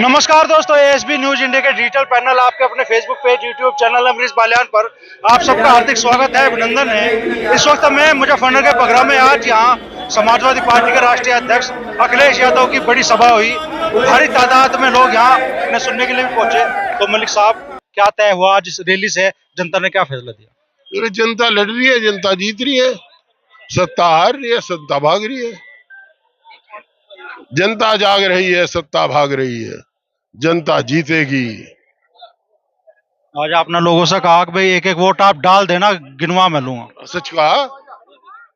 नमस्कार दोस्तों, ASB news India के डिजिटल पैनल आपके अपने Facebook page, YouTube channel Amrish Baliyan पर आप सबका हार्दिक स्वागत है, अभिनंदन है। इस वक्त मैं मुजफ्फरनगर के पगरा में आज यहाँ समाजवादी पार्टी के राष्ट्रीय अध्यक्ष अखिलेश यादव की बड़ी सभा हुई। भारी तादाद में लोग यहाँ उन्हें सुनने के लिए भी पहुंचे। तो मलिक साहब, क्या तय हुआ आज इस रैली से? जनता ने क्या फैसला दिया? जनता लड़ रही है, जनता जीत रही है, सत्ता हार रही है, सत्ता भाग रही है। जनता जाग रही है, सत्ता भाग रही है, जनता जीतेगी। आज आपने लोगों से कहा कि भाई एक एक वोट आप डाल देना, गिनवा मैं लूंगा। सच कहा,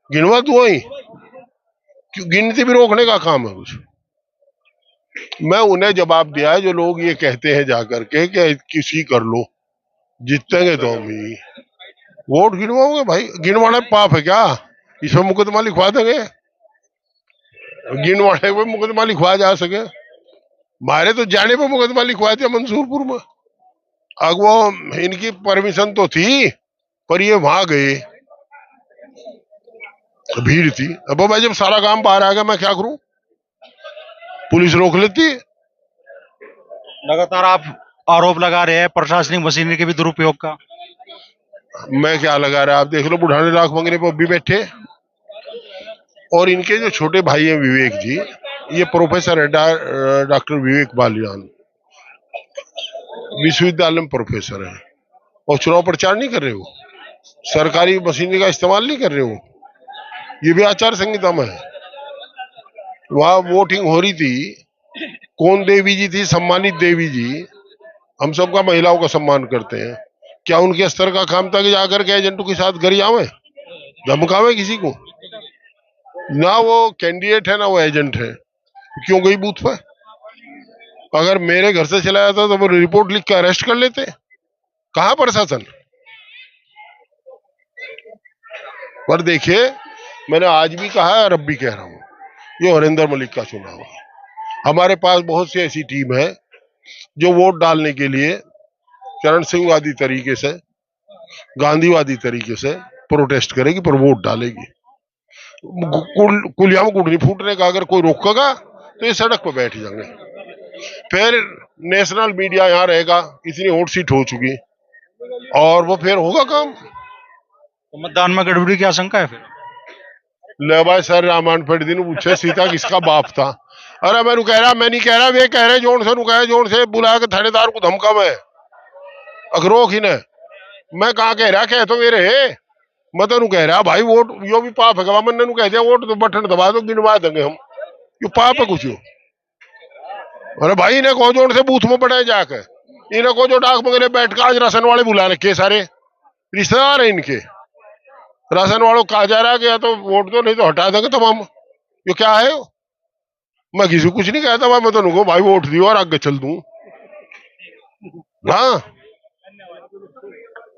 गिनवा तू ही क्यों? गिनती भी रोकने का काम है कुछ? मैं उन्हें जवाब दिया है जो लोग ये कहते हैं जाकर के कि किसी कर लो, जीतेंगे तो हम ही। वोट गिनवाओगे भाई? गिनवाना पाप है क्या? इसमें मुकदमा लिखवा देंगे, गिनवाने पे मुकदमा लिखवा जा सके। मारे तो जाने पे मुकदमा लिखवाए थे मंसूरपुर में। अब वो इनकी परमिशन तो थी, पर ये वहां गए, भीड़ थी। अब मैं जब सारा काम बाहर आ गया, मैं क्या करूं? पुलिस रोक लेती। लगातार आप आरोप लगा रहे हैं प्रशासनिक मशीनरी के भी दुरुपयोग का। मैं क्या लगा रहा, आप देख लो, बुढ़ाने लाख मंगने पर भी बैठे। और इनके जो छोटे भाई हैं विवेक जी, ये प्रोफेसर है, डॉक्टर विवेक बालियान, विश्वविद्यालय में प्रोफेसर है, और चुनाव प्रचार नहीं कर रहे हो, सरकारी मशीनरी का इस्तेमाल नहीं कर रहे हो। ये भी आचार संहिता में है। वहां वोटिंग हो रही थी, कौन देवी जी थी? सम्मानित देवी जी। हम सबका महिलाओं का सम्मान करते हैं। क्या उनके स्तर का काम था कि जाकर के एजेंटों के साथ घर जावे, धमकावे किसी को? ना वो कैंडिडेट है, ना वो एजेंट है। क्यों गई बूथ पे? अगर मेरे घर से चला जाता तो वो रिपोर्ट लिख के अरेस्ट कर लेते। कहां प्रशासन? पर देखिए, मैंने आज भी कहा है और अब भी कह रहा हूं, ये हरिंदर मलिक का चुनाव है। हमारे पास बहुत सी ऐसी टीम है जो वोट डालने के लिए चरण सिंहवादी तरीके से, गांधीवादी तरीके से प्रोटेस्ट करेगी, पर वोट डालेगी। कुलिया में गुड़ नहीं फूटने का अगर कोई रोकेगा तो ये सड़क पर बैठ जाएंगे। फिर नेशनल मीडिया यहाँ रहेगा, इतनी हॉट सीट हो चुकी, और वो फिर होगा काम। तो मतदान में गड़बड़ी की आशंका है फिर? ले भाई, सर रामायण पढ़ दिन पूछे सीता किसका बाप था। अरे मैं कह रहा, मैं नहीं कह रहा, वे कह रहे जोन से, कह जोन से बुला के थानेदार को धमका में अखरोख ही ने। मैं कहा कह रहा, कह तो मेरे मैं तो कह रहा भाई, वोट यो भी पाप है। मैंने कह दिया वोट तो बटन दबा दो, गिनवा देंगे हम, यो पाप है कुछ? अरे भाई, इन्हें को जोन से बूथ में पड़े जाके, इन्हें को जो डाक मंगने बैठ के आज राशन वाले बुला रखे, सारे रिश्तेदार है इनके। राशन वालों कहा जा रहा है कि या तो वोट दो, नहीं तो हटा देंगे तमाम। ये क्या है? मैं किसी कुछ नहीं कहता, मैं तो नुको भाई वोट दियो और आगे चल दूं। हाँ,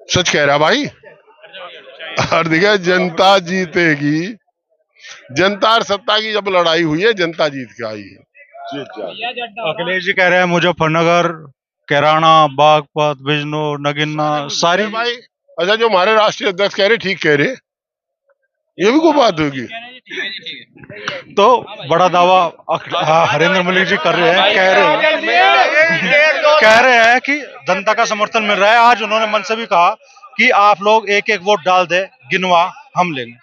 सच कह रहा भाई। और देखिए, जनता जीतेगी। जनता और सत्ता की जब लड़ाई हुई है, जनता जीत के आई है। अखिलेश जी कह रहे हैं मुजफ्फरनगर, कैराना, बागपत, बिजनौर, नगीना सारी भाई। अच्छा, जो हमारे राष्ट्रीय अध्यक्ष कह रहे ठीक कह रहे, ये भी कोई बात होगी? तो बड़ा दावा हरिंदर मलिक जी कर रहे हैं, कह रहे हैं कि जनता का समर्थन मिल रहा है। आज उन्होंने मन से भी कहा कि आप लोग एक एक वोट डाल दे, गिनवा हम लेंगे।